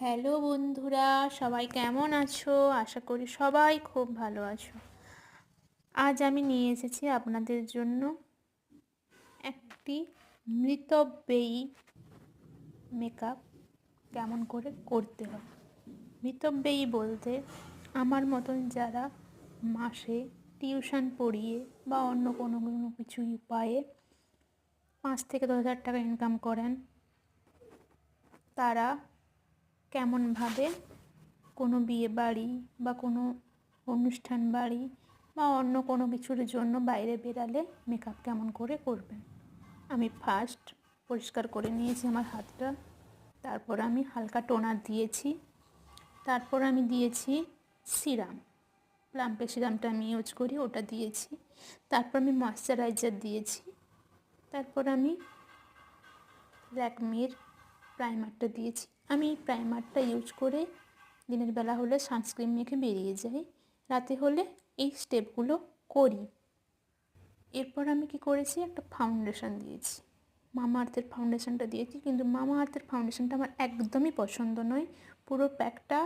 Hello বন্ধুরা, সবাই কেমন আছো? আশা করি সবাই খুব ভালো আছো। আজ আমি নিয়ে এসেছি আপনাদের জন্য একটি মিতব্যয়ী মেকআপ কেমন করে করতে হয়। মিতব্যয়ী বলতে আমার মতন যারা মাসে টিউশন পড়িয়ে বা অন্য কোনো কিছু উপায়ে 5,000 থেকে 10,000 টাকা ইনকাম করেন, তারা কেমনভাবে কোনো বিয়ে বাড়ি বা কোনো অনুষ্ঠান বাড়ি বা অন্য কোনো কিছুর জন্য বাইরে বেরালে মেকআপ কেমন করে করবেন। আমি ফার্স্ট পরিষ্কার করে নিয়েছি আমার হাতটা, তারপর আমি হালকা টোনার দিয়েছি, তারপর আমি দিয়েছি সিরাম, প্লাম্পের সিরামটা আমি ইউজ করি, ওটা দিয়েছি। তারপর আমি ময়শ্চারাইজার দিয়েছি, তারপর আমি ল্যাকমির প্রাইমারটা দিয়েছি। আমি এই প্রাইমারটা ইউজ করে দিনের বেলা হলে সানস্ক্রিন মেখে বেরিয়ে যাই, রাতে হলে এই স্টেপগুলো করি। এরপর আমি কি করেছি, একটা ফাউন্ডেশন দিয়েছি, মামা আর্থের ফাউন্ডেশনটা দিয়েছি। কিন্তু মামা আর্থের ফাউন্ডেশনটা আমার একদমই পছন্দ নয়। পুরো প্যাকটা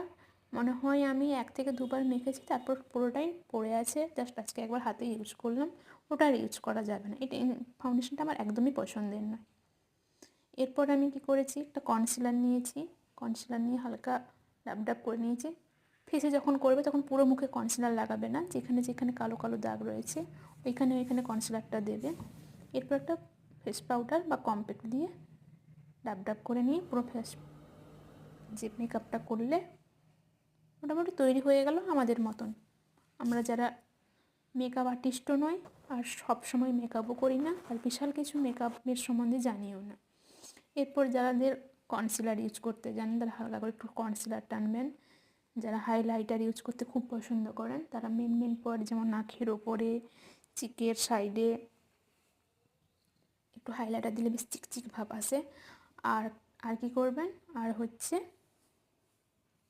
মনে হয় আমি 1 থেকে 2 বার মেখেছি, তারপর পুরোটাই পড়ে আছে, জাস্ট আজকে একবার হাতে ইউজ করলাম, ওটা আর ইউজ করা যাবে না। এটা ফাউন্ডেশনটা আমার একদমই পছন্দের নয়। এরপর আমি কি করেছি, একটা কনসিলার নিয়েছি, কনসিলার নিয়ে হালকা ডাব ডাব করে নিয়েছি। ফেসে যখন করবে তখন পুরো মুখে কনসিলার লাগাবে না, যেখানে যেখানে কালো কালো দাগ রয়েছে ওইখানে ওইখানে কনসিলারটা দেবে। এরপর একটা ফেস পাউডার বা কম্প্যাক্ট দিয়ে ডাব ডাব করে নিয়ে পুরো ফেস যে মেকআপটা করলে মোটামুটি তৈরি হয়ে গেল আমাদের মতন। আমরা যারা মেকআপ আর্টিস্টও নয় আর সব সময় মেকআপও করি না, আর বিশাল কিছু মেকআপের সম্বন্ধে জানিও না। এরপর যাদের কনসিলার ইউজ করতে জানেন তারা হালকা করে একটু কনসিলার টানবেন। যারা হাইলাইটার ইউজ করতে খুব পছন্দ করেন তারা মেন পয়েন্ট যেমন নাকের ওপরে, চিকের সাইডে একটু হাইলাইটার দিলে বেশ চিকচিক ভাব আসে। আর আর কি করবেন, আর হচ্ছে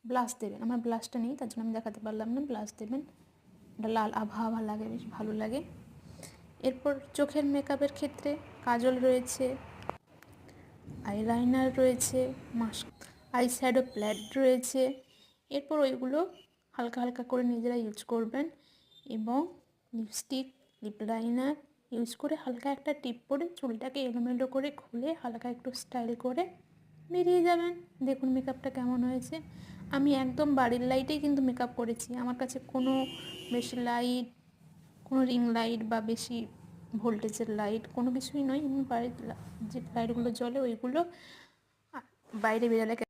ব্লাশ দেবেন। আমার ব্লাশটা নেই, তার জন্য আমি দেখাতে পারলাম না। ব্লাশ দেবেন, এটা লাল আভা আভা লাগে, বেশ ভালো লাগে। এরপর চোখের মেকআপের ক্ষেত্রে কাজল রয়েছে, আইলাইনার রয়েছে, মাস্ক, আই শ্যাডো প্যালেট রয়েছে। এরপর ওইগুলো হালকা হালকা করে নিজেরা ইউজ করবেন এবং লিপস্টিক, লিপ লাইনার ইউজ করে হালকা একটা টিপ পরে চুলটাকে এলোমেলো করে খুলে হালকা একটু স্টাইল করে বেরিয়ে যাবেন। দেখুন মেকআপটা কেমন হয়েছে। আমি একদম বাড়ির লাইটেই কিন্তু মেকআপ করেছি। আমার কাছে কোনো বেশি লাইট, কোনো রিং লাইট বা বেশি ভোল্টেজের লাইট কোনো কিছুই নয়। বাড়ির যে লাইটগুলো জ্বলে ওইগুলো বাইরে বেরোলে